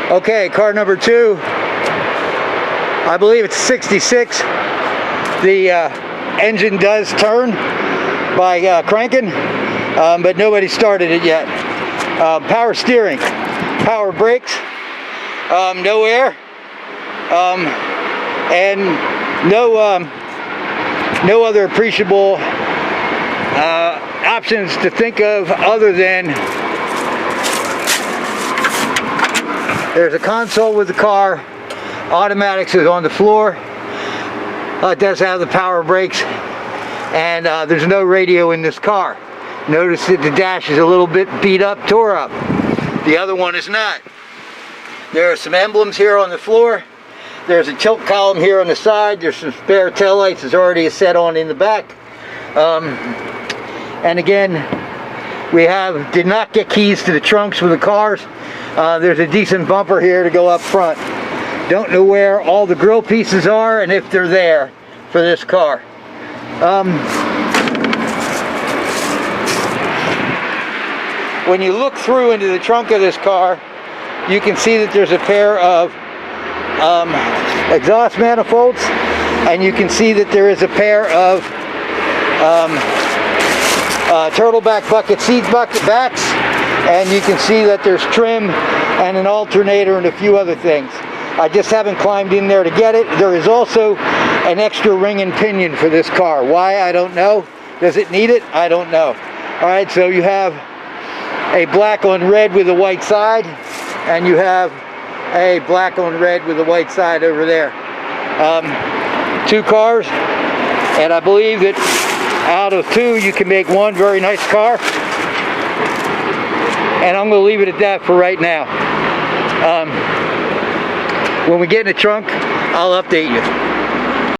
Okay, car number 2. I believe it's 66. The engine does turn by cranking, but nobody started it yet. Power steering, power brakes, no air, and no other appreciable options to think of other than there's a console with the car. Automatics is on the floor. It does have the power brakes, and there's no radio in this car. Notice that the dash is a little bit beat up, tore up. The other one is not. There are some emblems here on the floor. There's a tilt column here on the side. There's some spare taillights. There's already a set on in the back. And again, we did not get keys to the trunks for the cars. There's a decent bumper here to go up front. Don't know where all the grill pieces are and if they're there for this car. When you look through into the trunk of this car, you can see that there's a pair of exhaust manifolds, and you can see that there is a pair of turtleback bucket seat backs, and you can see that there's trim and an alternator and a few other things. I just haven't climbed in there to get it. There is also an extra ring and pinion for this car. Why? I don't know. Does it need it? I don't know. Alright, so you have a black on red with a white side, and you have a black on red with a white side over there. 2 cars, and I believe that out of 2 you can make one very nice car, and I'm going to leave it at that for right now. When we get in the trunk, I'll update you.